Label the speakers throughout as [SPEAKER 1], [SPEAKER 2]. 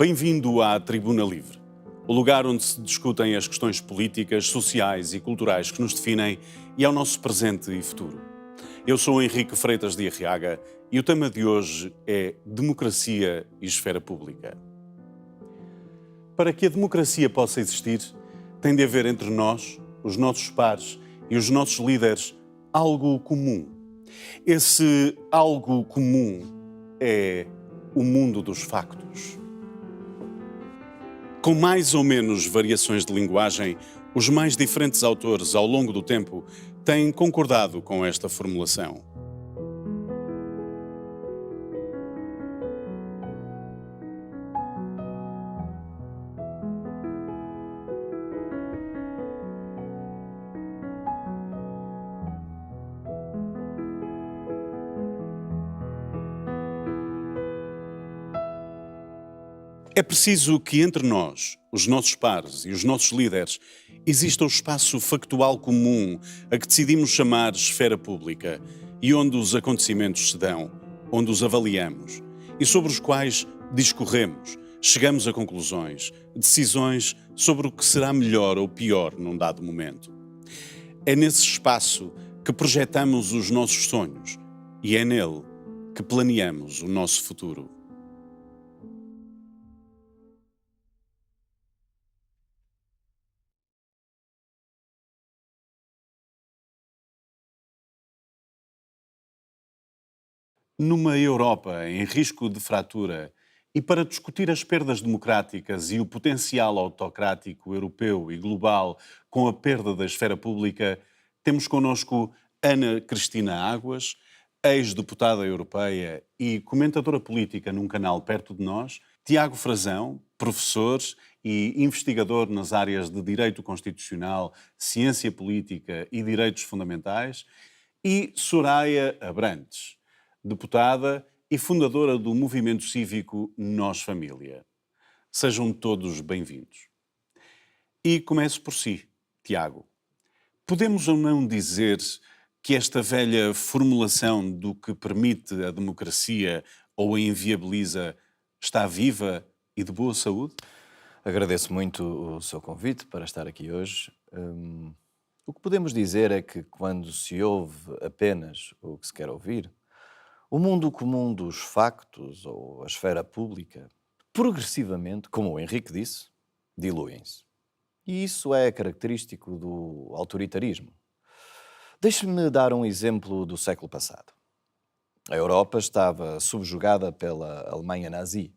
[SPEAKER 1] Bem-vindo à Tribuna Livre, o lugar onde se discutem as questões políticas, sociais e culturais que nos definem e ao nosso presente e futuro. Eu sou Henrique Freitas de Arriaga e o tema de hoje é Democracia e Esfera Pública. Para que a democracia possa existir, tem de haver entre nós, os nossos pares e os nossos líderes, algo comum. Esse algo comum é o mundo dos factos. Com mais ou menos variações de linguagem, os mais diferentes autores, ao longo do tempo, têm concordado com esta formulação. É preciso que entre nós, os nossos pares e os nossos líderes, exista o espaço factual comum a que decidimos chamar esfera pública e onde os acontecimentos se dão, onde os avaliamos e sobre os quais discorremos, chegamos a conclusões, decisões sobre o que será melhor ou pior num dado momento. É nesse espaço que projetamos os nossos sonhos e é nele que planeamos o nosso futuro. Numa Europa em risco de fratura e para discutir as perdas democráticas e o potencial autocrático europeu e global com a perda da esfera pública, temos connosco Ana Cristina Águas, ex-deputada europeia e comentadora política num canal perto de nós, Tiago Frazão, professor e investigador nas áreas de Direito Constitucional, Ciência Política e Direitos Fundamentais, e Soraya Abrantes, deputada e fundadora do movimento cívico Nós Família. Sejam todos bem-vindos. E começo por si, Tiago. Podemos ou não dizer que esta velha formulação do que permite a democracia ou a inviabiliza está viva e de boa saúde?
[SPEAKER 2] Agradeço muito o seu convite para estar aqui hoje. O que podemos dizer é que quando se ouve apenas o que se quer ouvir, o mundo comum dos factos ou a esfera pública, progressivamente, como o Henrique disse, diluem-se. E isso é característico do autoritarismo. Deixe-me dar um exemplo do século passado. A Europa estava subjugada pela Alemanha nazi.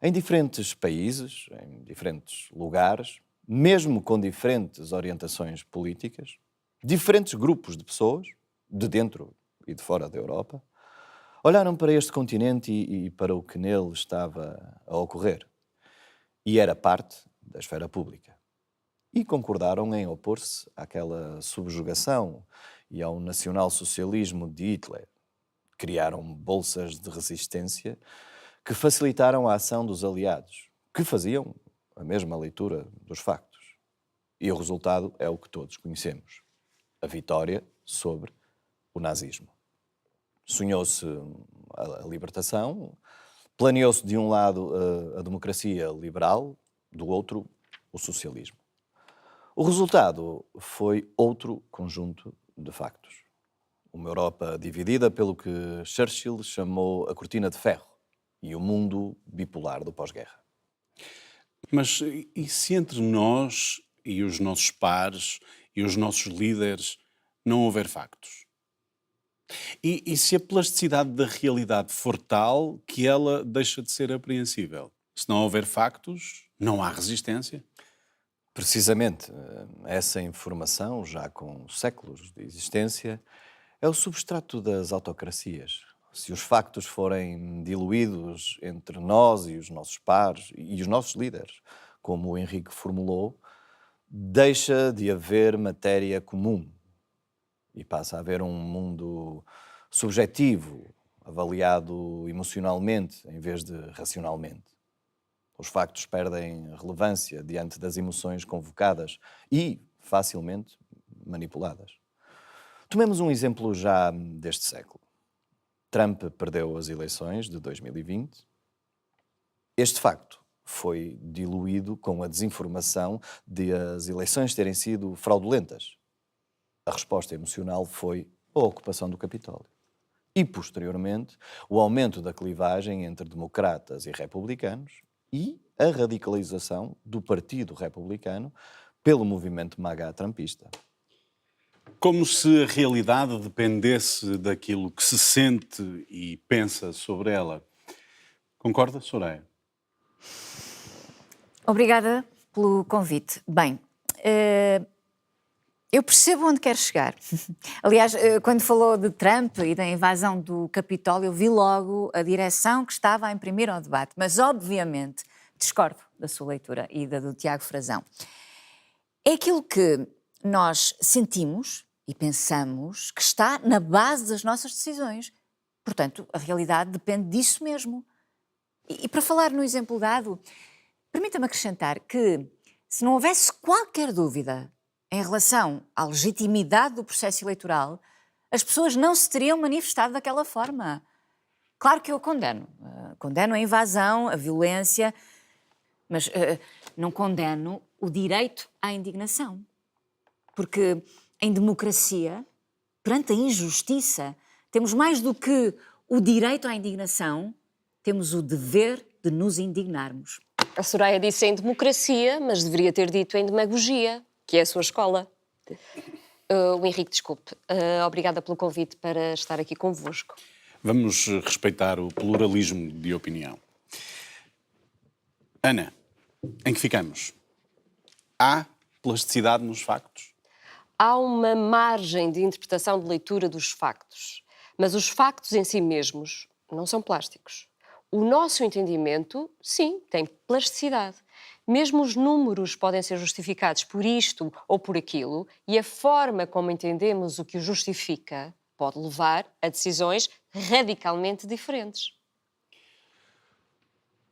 [SPEAKER 2] Em diferentes países, em diferentes lugares, mesmo com diferentes orientações políticas, diferentes grupos de pessoas, de dentro e de fora da Europa, olharam para este continente e para o que nele estava a ocorrer. E era parte da esfera pública. E concordaram em opor-se àquela subjugação e ao nacionalsocialismo de Hitler. Criaram bolsas de resistência que facilitaram a ação dos aliados, que faziam a mesma leitura dos factos. E o resultado é o que todos conhecemos: a vitória sobre o nazismo. Sonhou-se a libertação, planeou-se de um lado a democracia liberal, do outro o socialismo. O resultado foi outro conjunto de factos. Uma Europa dividida pelo que Churchill chamou a cortina de ferro e o mundo bipolar do pós-guerra.
[SPEAKER 1] Mas e se entre nós e os nossos pares e os nossos líderes não houver factos? E se a plasticidade da realidade for tal que ela deixa de ser apreensível? Se não houver factos, não há resistência?
[SPEAKER 2] Precisamente, essa informação, já com séculos de existência, é o substrato das autocracias. Se os factos forem diluídos entre nós e os nossos pares e os nossos líderes, como o Henrique formulou, deixa de haver matéria comum e passa a haver um mundo subjetivo, avaliado emocionalmente em vez de racionalmente. Os factos perdem relevância diante das emoções convocadas e facilmente manipuladas. Tomemos um exemplo já deste século. Trump perdeu as eleições de 2020 Este facto foi diluído com a desinformação de as eleições terem sido fraudulentas. A resposta emocional foi a ocupação do Capitólio. E, posteriormente, o aumento da clivagem entre democratas e republicanos e a radicalização do Partido Republicano pelo movimento MAGA-trumpista.
[SPEAKER 1] Como se a realidade dependesse daquilo que se sente e pensa sobre ela. Concorda, Soraya?
[SPEAKER 3] Obrigada pelo convite. Bem, eu percebo onde quer chegar. Aliás, quando falou de Trump e da invasão do Capitólio, eu vi logo a direção que estava a imprimir ao debate, mas obviamente discordo da sua leitura e da do Tiago Frazão. É aquilo que nós sentimos e pensamos que está na base das nossas decisões. Portanto, a realidade depende disso mesmo. E para falar no exemplo dado, permita-me acrescentar que, se não houvesse qualquer dúvida em relação à legitimidade do processo eleitoral, as pessoas não se teriam manifestado daquela forma. Claro que eu condeno. Condeno a invasão, a violência, mas não condeno o direito à indignação. Porque em democracia, perante a injustiça, temos mais do que o direito à indignação, temos o dever de nos indignarmos.
[SPEAKER 4] A Soraya disse em democracia, mas deveria ter dito em demagogia, que é a sua escola. O Henrique, desculpe. Obrigada pelo convite para estar aqui convosco.
[SPEAKER 1] Vamos respeitar o pluralismo de opinião. Ana, em que ficamos? Há plasticidade nos factos?
[SPEAKER 4] Há uma margem de interpretação de leitura dos factos, mas os factos em si mesmos não são plásticos. O nosso entendimento, sim, tem plasticidade. Mesmo os números podem ser justificados por isto ou por aquilo, e a forma como entendemos o que o justifica pode levar a decisões radicalmente diferentes.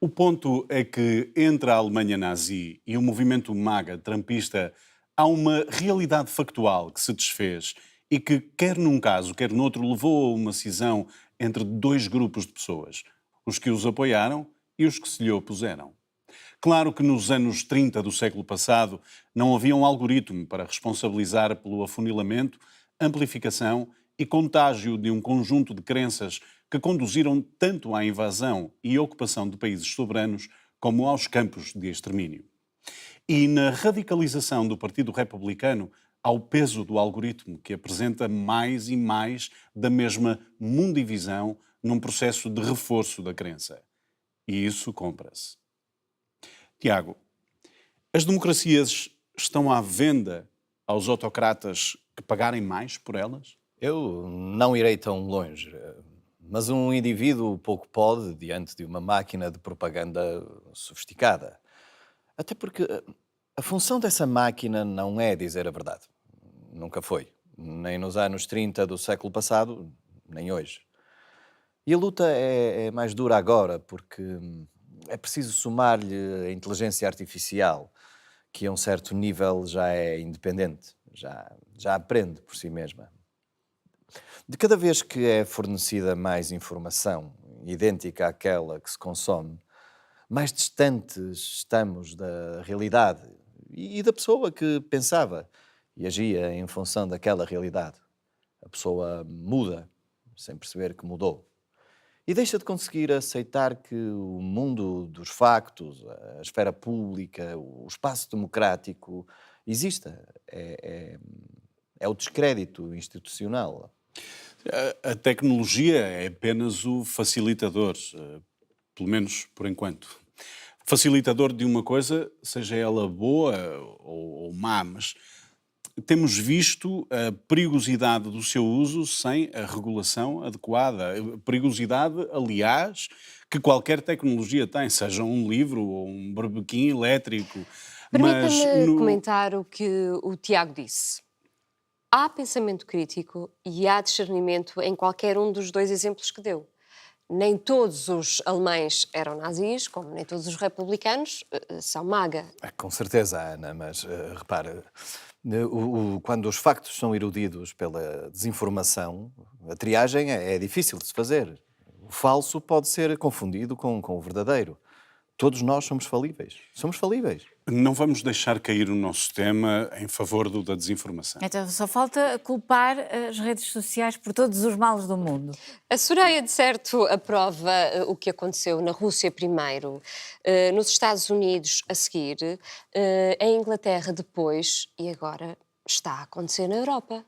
[SPEAKER 1] O ponto é que entre a Alemanha nazi e o movimento MAGA-trumpista há uma realidade factual que se desfez e que, quer num caso, quer noutro, levou a uma cisão entre dois grupos de pessoas, os que os apoiaram e os que se lhe opuseram. Claro que nos anos 30 do século passado não havia um algoritmo para responsabilizar pelo afunilamento, amplificação e contágio de um conjunto de crenças que conduziram tanto à invasão e ocupação de países soberanos como aos campos de extermínio. E na radicalização do Partido Republicano há o peso do algoritmo que apresenta mais e mais da mesma mundivisão num processo de reforço da crença. E isso compra-se. Tiago, as democracias estão à venda aos autocratas que pagarem mais por elas?
[SPEAKER 2] Eu não irei tão longe, mas um indivíduo pouco pode diante de uma máquina de propaganda sofisticada. Até porque a função dessa máquina não é dizer a verdade. Nunca foi. Nem nos anos 30 do século passado, nem hoje. E a luta é mais dura agora, porque é preciso somar-lhe a inteligência artificial, que a um certo nível já é independente, já aprende por si mesma. De cada vez que é fornecida mais informação, idêntica àquela que se consome, mais distantes estamos da realidade e da pessoa que pensava e agia em função daquela realidade. A pessoa muda, sem perceber que mudou. E deixa de conseguir aceitar que o mundo dos factos, a esfera pública, o espaço democrático exista. É o descrédito institucional.
[SPEAKER 1] A tecnologia é apenas o facilitador, pelo menos por enquanto. Facilitador de uma coisa, seja ela boa ou má, mas temos visto a perigosidade do seu uso sem a regulação adequada. A perigosidade, aliás, que qualquer tecnologia tem, seja um livro ou um barbequim elétrico.
[SPEAKER 4] Permita-me comentar o que o Tiago disse. Há pensamento crítico e há discernimento em qualquer um dos dois exemplos que deu. Nem todos os alemães eram nazis, como nem todos os republicanos são MAGA.
[SPEAKER 2] Com certeza, Ana, mas repara, quando os factos são erudidos pela desinformação, a triagem é difícil de se fazer. O falso pode ser confundido com o verdadeiro. todos nós somos falíveis. Somos falíveis.
[SPEAKER 1] Não vamos deixar cair o nosso tema em favor da desinformação.
[SPEAKER 3] Então só falta culpar as redes sociais por todos os males do mundo.
[SPEAKER 4] A Soraya, de certo, aprova o que aconteceu na Rússia primeiro, nos Estados Unidos a seguir, em Inglaterra depois e agora está a acontecer na Europa.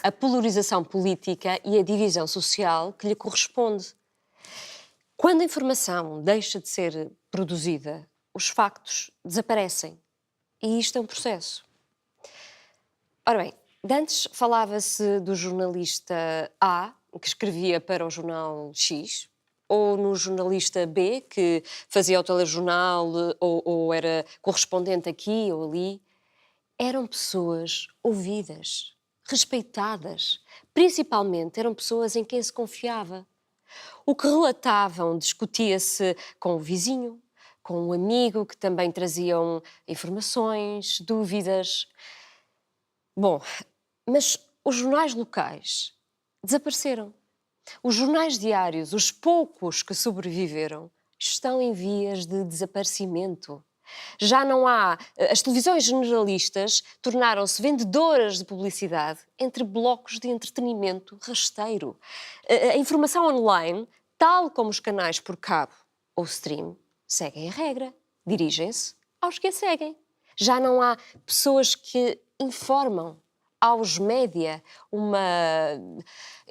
[SPEAKER 4] A polarização política e a divisão social que lhe corresponde. Quando a informação deixa de ser produzida, os factos desaparecem. E isto é um processo. Ora bem, antes falava-se do jornalista A, que escrevia para o jornal X, ou no jornalista B, que fazia o telejornal ou era correspondente aqui ou ali. Eram pessoas ouvidas, respeitadas. Principalmente eram pessoas em quem se confiava. O que relatavam discutia-se com o vizinho, com um amigo que também traziam informações, dúvidas. Bom, mas os jornais locais desapareceram. Os jornais diários, os poucos que sobreviveram, estão em vias de desaparecimento. Já não há... As televisões generalistas tornaram-se vendedoras de publicidade entre blocos de entretenimento rasteiro. A informação online, tal como os canais por cabo ou stream, seguem a regra, dirigem-se aos que a seguem. Já não há pessoas que informam aos média, uma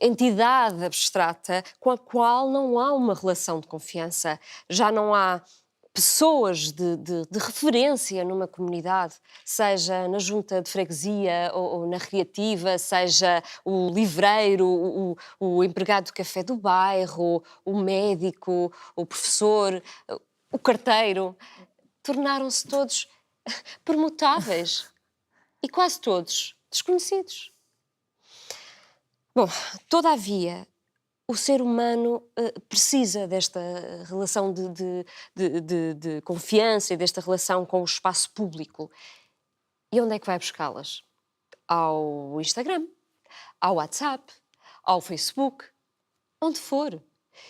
[SPEAKER 4] entidade abstrata com a qual não há uma relação de confiança. Já não há pessoas de referência numa comunidade, seja na junta de freguesia ou na recreativa, seja o livreiro, o empregado do café do bairro, o médico, o professor, o carteiro. Tornaram-se todos permutáveis e quase todos desconhecidos. Bom, todavia, o ser humano precisa desta relação de confiança e desta relação com o espaço público. E onde é que vai buscá-las? Ao Instagram, ao WhatsApp, ao Facebook, onde for.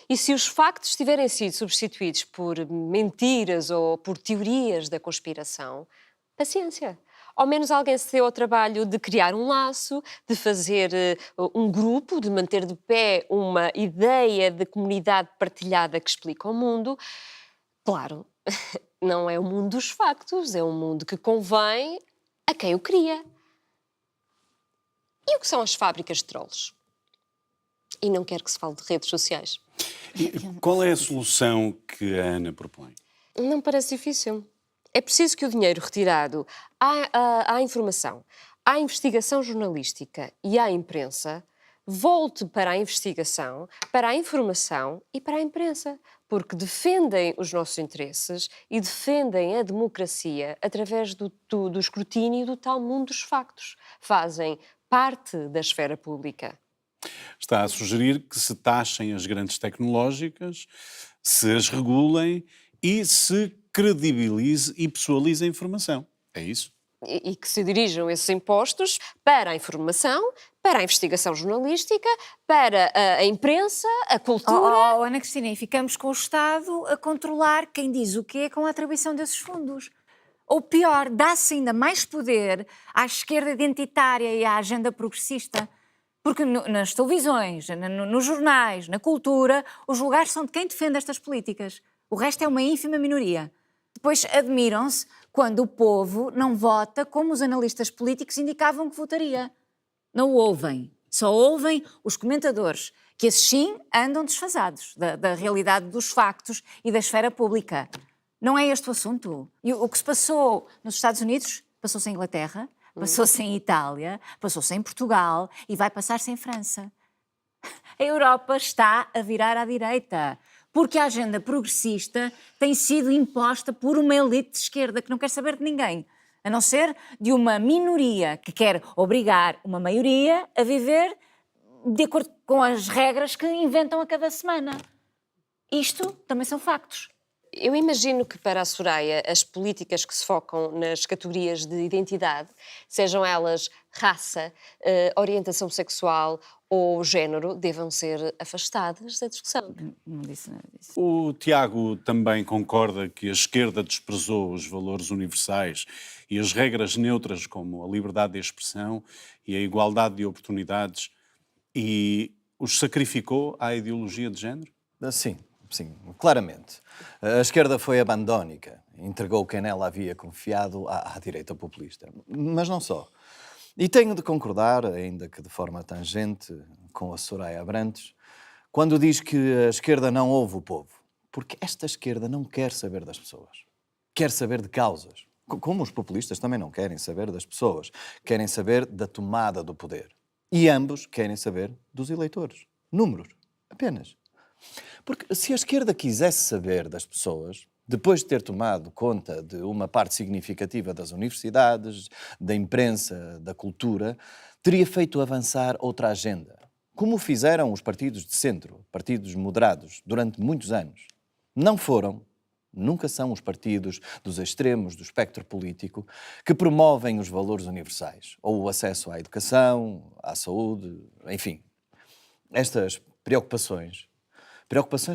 [SPEAKER 4] E se os factos tiverem sido substituídos por mentiras ou por teorias da conspiração, paciência. Ao menos alguém se deu ao trabalho de criar um laço, de fazer um grupo, de manter de pé uma ideia de comunidade partilhada que explica o mundo. Claro, não é o mundo dos factos, é um mundo que convém a quem o cria. E o que são as fábricas de trolls? E não quero que se fale de redes sociais.
[SPEAKER 1] E qual é a solução que a Ana propõe?
[SPEAKER 4] Não me parece difícil. É preciso que o dinheiro retirado à informação, à investigação jornalística e à imprensa volte para a investigação, para a informação e para a imprensa, porque defendem os nossos interesses e defendem a democracia através do escrutínio do tal mundo dos factos. Fazem parte da esfera pública.
[SPEAKER 1] Está a sugerir que se taxem as grandes tecnológicas, se as regulem e se credibilize e pessoalize a informação. É isso?
[SPEAKER 4] E que se dirijam esses impostos para a informação, para a investigação jornalística, para a imprensa, a cultura...
[SPEAKER 3] Ana Cristina, e ficamos com o Estado a controlar quem diz o quê com a atribuição desses fundos. Ou pior, dá-se ainda mais poder à esquerda identitária e à agenda progressista. Porque nas televisões, nos jornais, na cultura, os lugares são de quem defende estas políticas. O resto é uma ínfima minoria. Depois admiram-se quando o povo não vota como os analistas políticos indicavam que votaria. Não o ouvem. Só ouvem os comentadores, que esses sim andam desfasados da realidade dos factos e da esfera pública. Não é este o assunto. E o que se passou nos Estados Unidos, passou-se em Inglaterra, passou-se em Itália, passou-se em Portugal e vai passar-se em França. A Europa está a virar à direita. Porque a agenda progressista tem sido imposta por uma elite de esquerda que não quer saber de ninguém, a não ser de uma minoria que quer obrigar uma maioria a viver de acordo com as regras que inventam a cada semana. Isto também são factos.
[SPEAKER 4] Eu imagino que para a Soraya as políticas que se focam nas categorias de identidade, sejam elas raça, orientação sexual ou género devam ser afastadas da discussão.
[SPEAKER 3] Não disse nada disso.
[SPEAKER 1] O Tiago também concorda que a esquerda desprezou os valores universais e as regras neutras como a liberdade de expressão e a igualdade de oportunidades e os sacrificou à ideologia de género?
[SPEAKER 2] Sim, sim, claramente. A esquerda foi abandónica, entregou quem nela havia confiado à direita populista. Mas não só. E tenho de concordar, ainda que de forma tangente, com a Soraya Abrantes, quando diz que a esquerda não ouve o povo. Porque esta esquerda não quer saber das pessoas. Quer saber de causas. Como os populistas também não querem saber das pessoas. Querem saber da tomada do poder. E ambos querem saber dos eleitores. Números. Apenas. Porque se a esquerda quisesse saber das pessoas, depois de ter tomado conta de uma parte significativa das universidades, da imprensa, da cultura, teria feito avançar outra agenda. Como fizeram os partidos de centro, partidos moderados, durante muitos anos. Não foram, nunca são os partidos dos extremos do espectro político que promovem os valores universais, ou o acesso à educação, à saúde, enfim. Estas preocupações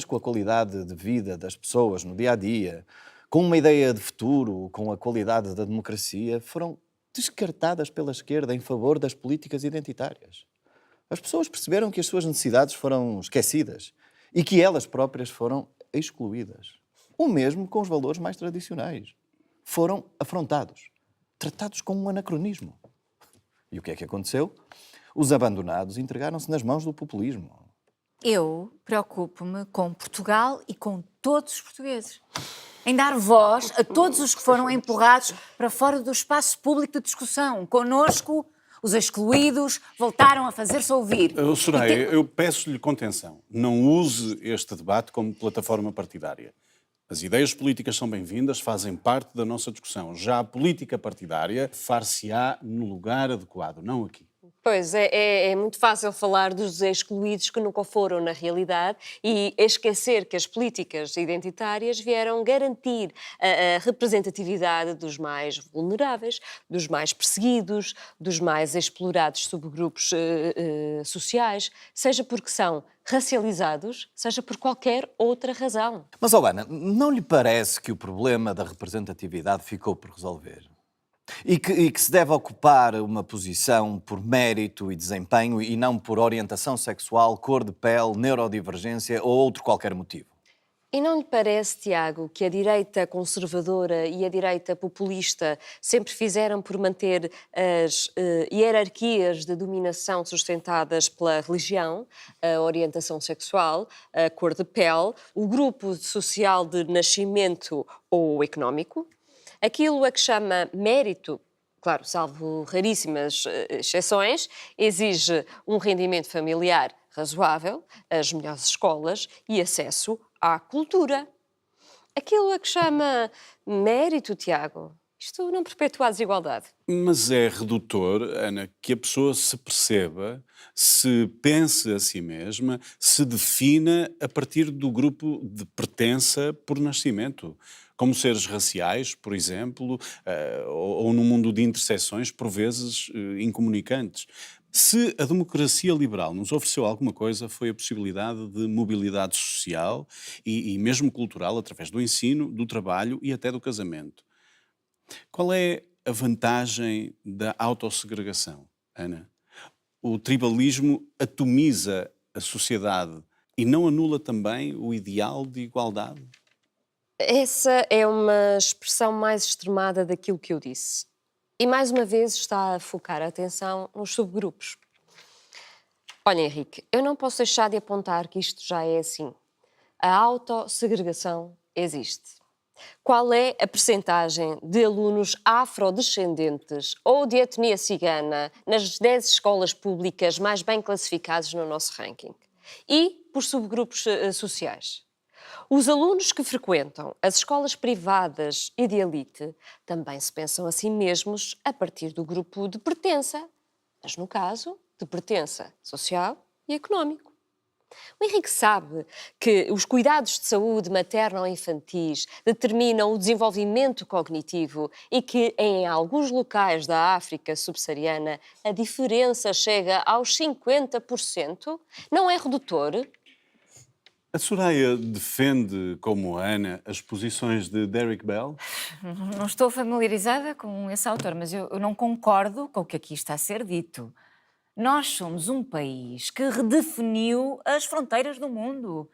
[SPEAKER 2] com a qualidade de vida das pessoas no dia-a-dia, com uma ideia de futuro, com a qualidade da democracia, foram descartadas pela esquerda em favor das políticas identitárias. As pessoas perceberam que as suas necessidades foram esquecidas e que elas próprias foram excluídas. O mesmo com os valores mais tradicionais. Foram afrontados, tratados como um anacronismo. E o que é que aconteceu? Os abandonados entregaram-se nas mãos do populismo.
[SPEAKER 3] Eu preocupo-me com Portugal e com todos os portugueses. Em dar voz a todos os que foram empurrados para fora do espaço público de discussão. Connosco, os excluídos voltaram a fazer-se ouvir.
[SPEAKER 1] Soraya, eu peço-lhe contenção. Não use este debate como plataforma partidária. As ideias políticas são bem-vindas, fazem parte da nossa discussão. Já a política partidária far-se-á no lugar adequado, não aqui.
[SPEAKER 4] Pois, é muito fácil falar dos excluídos que nunca foram na realidade e esquecer que as políticas identitárias vieram garantir a representatividade dos mais vulneráveis, dos mais perseguidos, dos mais explorados subgrupos sociais, seja porque são racializados, seja por qualquer outra razão.
[SPEAKER 2] Mas, Ana, não lhe parece que o problema da representatividade ficou por resolver? E que se deve ocupar uma posição por mérito e desempenho e não por orientação sexual, cor de pele, neurodivergência ou outro qualquer motivo?
[SPEAKER 4] E não lhe parece, Tiago, que a direita conservadora e a direita populista sempre fizeram por manter as hierarquias de dominação sustentadas pela religião, a orientação sexual, a cor de pele, o grupo social de nascimento ou económico? Aquilo a que chama mérito, claro, salvo raríssimas exceções, exige um rendimento familiar razoável, as melhores escolas e acesso à cultura. Aquilo a que chama mérito, Tiago, isto não perpetua a desigualdade.
[SPEAKER 1] Mas é redutor, Ana, que a pessoa se perceba, se pense a si mesma, se defina a partir do grupo de pertença por nascimento. Como seres raciais, por exemplo, ou num mundo de interseções, por vezes incomunicantes. Se a democracia liberal nos ofereceu alguma coisa, foi a possibilidade de mobilidade social e mesmo cultural através do ensino, do trabalho e até do casamento. Qual é a vantagem da autossegregação, Ana? O tribalismo atomiza a sociedade e não anula também o ideal de igualdade?
[SPEAKER 4] Essa é uma expressão mais extremada daquilo que eu disse. E, mais uma vez, está a focar a atenção nos subgrupos. Olha, Henrique, eu não posso deixar de apontar que isto já é assim. A autossegregação existe. Qual é a percentagem de alunos afrodescendentes ou de etnia cigana nas 10 escolas públicas mais bem classificadas no nosso ranking? E por subgrupos sociais? Os alunos que frequentam as escolas privadas e de elite também se pensam a si mesmos a partir do grupo de pertença, mas no caso, de pertença social e económico. O Henrique sabe que os cuidados de saúde materno-infantis determinam o desenvolvimento cognitivo e que, em alguns locais da África subsaariana, a diferença chega aos 50%? Não é redutor?
[SPEAKER 1] A Soraya defende, como a Ana, as posições de Derek Bell?
[SPEAKER 3] Não estou familiarizada com esse autor, mas eu não concordo com o que aqui está a ser dito. Nós somos um país que redefiniu as fronteiras do mundo,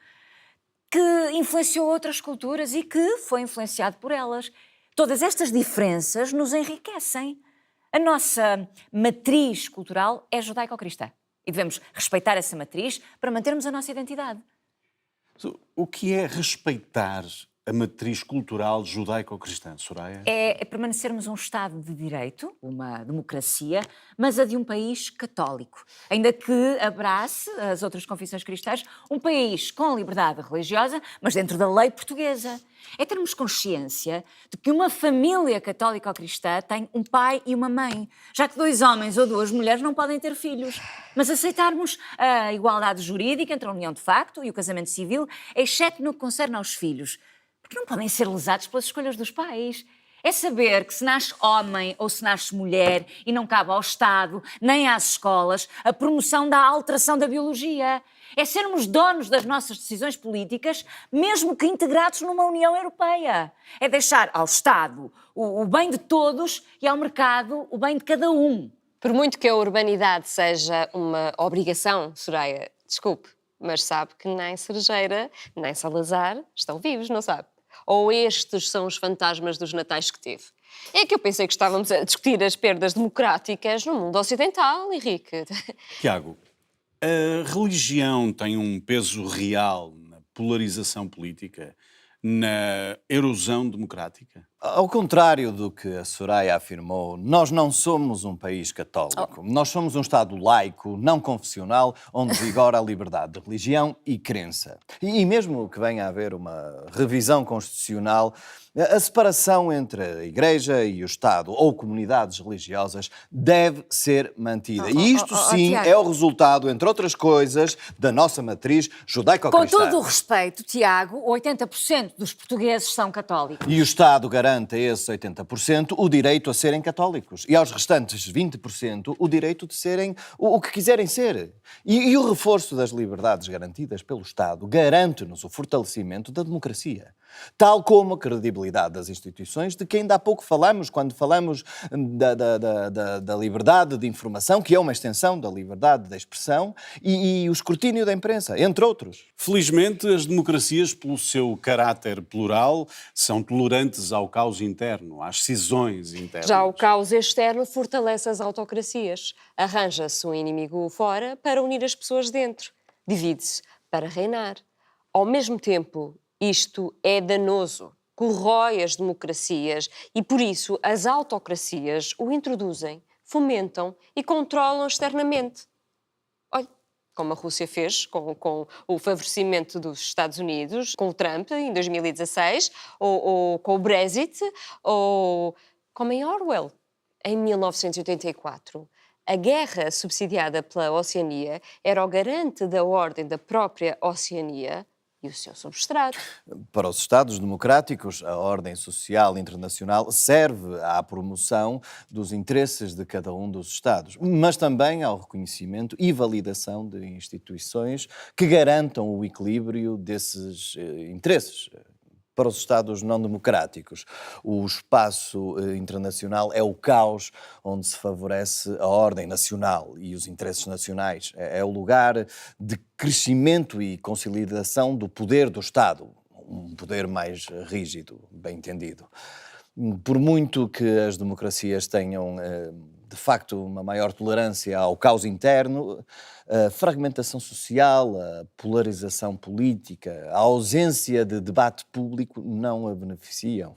[SPEAKER 3] que influenciou outras culturas e que foi influenciado por elas. Todas estas diferenças nos enriquecem. A nossa matriz cultural é judaico-cristã e devemos respeitar essa matriz para mantermos a nossa identidade.
[SPEAKER 1] O que é respeitar a matriz cultural judaico-cristã, Soraya?
[SPEAKER 3] É permanecermos um Estado de Direito, uma democracia, mas a de um país católico, ainda que abrace as outras confissões cristãs, um país com liberdade religiosa, mas dentro da lei portuguesa. É termos consciência de que uma família católica ou cristã tem um pai e uma mãe, já que 2 homens ou 2 mulheres não podem ter filhos. Mas aceitarmos a igualdade jurídica entre a união de facto e o casamento civil, exceto no que concerne aos filhos, porque não podem ser lesados pelas escolhas dos pais. É saber que se nasce homem ou se nasce mulher e não cabe ao Estado, nem às escolas, a promoção da alteração da biologia. É sermos donos das nossas decisões políticas, mesmo que integrados numa União Europeia. É deixar ao Estado o bem de todos e ao mercado o bem de cada um.
[SPEAKER 4] Por muito que a urbanidade seja uma obrigação, Soraya, desculpe, mas sabe que nem Cerejeira, nem Salazar estão vivos, não sabe? Ou estes são os fantasmas dos natais que teve? É que eu pensei que estávamos a discutir as perdas democráticas no mundo ocidental, Henrique.
[SPEAKER 1] Tiago, a religião tem um peso real na polarização política, na erosão democrática?
[SPEAKER 2] Ao contrário do que a Soraya afirmou, nós não somos um país católico. Nós somos um Estado laico, não confessional, onde vigora a liberdade de religião e crença. E mesmo que venha a haver uma revisão constitucional, a separação entre a Igreja e o Estado ou comunidades religiosas deve ser mantida. E isto sim
[SPEAKER 3] Tiago,
[SPEAKER 2] é o resultado, entre outras coisas, da nossa matriz
[SPEAKER 3] com
[SPEAKER 2] judaico-cristã.
[SPEAKER 3] todo o respeito, Tiago, 80% dos portugueses são católicos.
[SPEAKER 2] E o Estado garante a esses 80% o direito a serem católicos e aos restantes 20% o direito de serem o que quiserem ser. E o reforço das liberdades garantidas pelo Estado garante-nos o fortalecimento da democracia, tal como a credibilidade das instituições, de que ainda há pouco falamos, quando falamos da liberdade de informação, que é uma extensão da liberdade de expressão, e o escrutínio da imprensa, entre outros.
[SPEAKER 1] Felizmente, as democracias, pelo seu caráter plural, são tolerantes ao caos interno, às cisões internas.
[SPEAKER 4] Já o caos externo fortalece as autocracias. Arranja-se um inimigo fora para unir as pessoas dentro. Divide-se para reinar. Ao mesmo tempo, isto é danoso, corrói as democracias e, por isso, as autocracias o introduzem, fomentam e controlam externamente. Olha, como a Rússia fez com o favorecimento dos Estados Unidos, com o Trump em 2016, ou com o Brexit, ou como em Orwell, em 1984. A guerra subsidiada pela Oceania era o garante da ordem da própria Oceania e o seu substrato.
[SPEAKER 2] Para os Estados democráticos, a ordem social internacional serve à promoção dos interesses de cada um dos Estados, mas também ao reconhecimento e validação de instituições que garantam o equilíbrio desses interesses. Para os Estados não democráticos, o espaço internacional é o caos onde se favorece a ordem nacional e os interesses nacionais. É o lugar de crescimento e consolidação do poder do Estado, um poder mais rígido, bem entendido. Por muito que as democracias tenham, de facto, uma maior tolerância ao caos interno, a fragmentação social, a polarização política, a ausência de debate público não a beneficiam.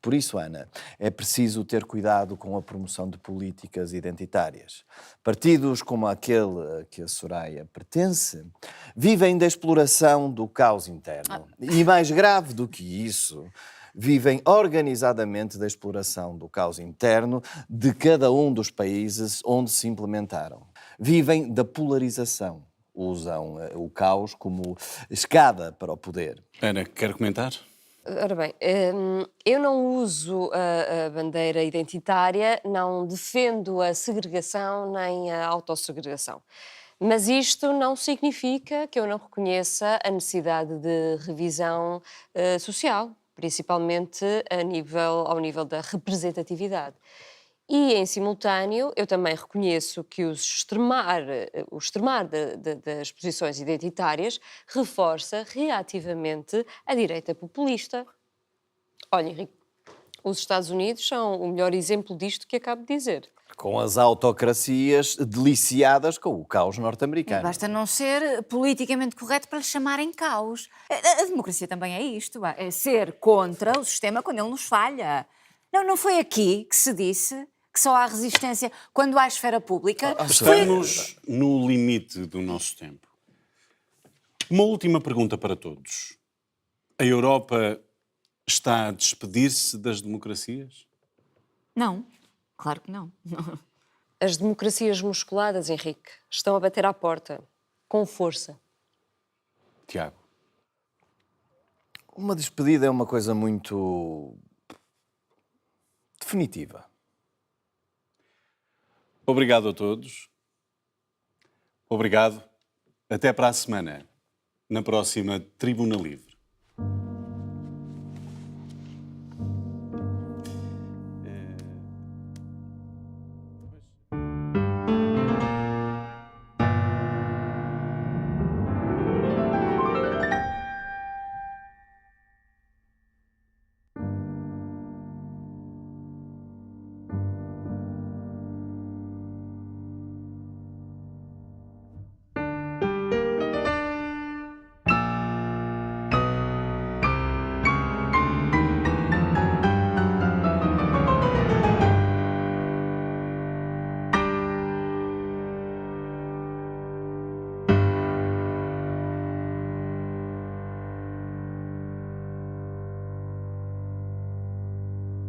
[SPEAKER 2] Por isso, Ana, é preciso ter cuidado com a promoção de políticas identitárias. Partidos como aquele a que a Soraya pertence vivem da exploração do caos interno. E mais grave do que isso, vivem organizadamente da exploração do caos interno de cada um dos países onde se implementaram. Vivem da polarização. usam o caos como escada para o poder.
[SPEAKER 1] Ana, quer comentar?
[SPEAKER 4] Ora bem, eu não uso a bandeira identitária, não defendo a segregação nem a autossegregação. Mas isto não significa que eu não reconheça a necessidade de revisão social, principalmente ao nível da representatividade. E, em simultâneo, eu também reconheço que o extremar das posições identitárias reforça reativamente a direita populista. Olha, Henrique, os Estados Unidos são o melhor exemplo disto que acabo de dizer.
[SPEAKER 2] Com as autocracias deliciadas com o caos norte-americano.
[SPEAKER 3] Basta não ser politicamente correto para lhe chamarem caos. A democracia também é isto, é ser contra o sistema quando ele nos falha. Não foi aqui que se disse que só há resistência quando há esfera pública.
[SPEAKER 1] Estamos no limite do nosso tempo. Uma última pergunta para todos. A Europa está a despedir-se das democracias?
[SPEAKER 3] Não, claro que não.
[SPEAKER 4] As democracias musculadas, Henrique, estão a bater à porta, com força.
[SPEAKER 1] Tiago.
[SPEAKER 2] Uma despedida é uma coisa muito definitiva.
[SPEAKER 1] Obrigado a todos. Obrigado. Até para a semana, na próxima Tribuna Livre.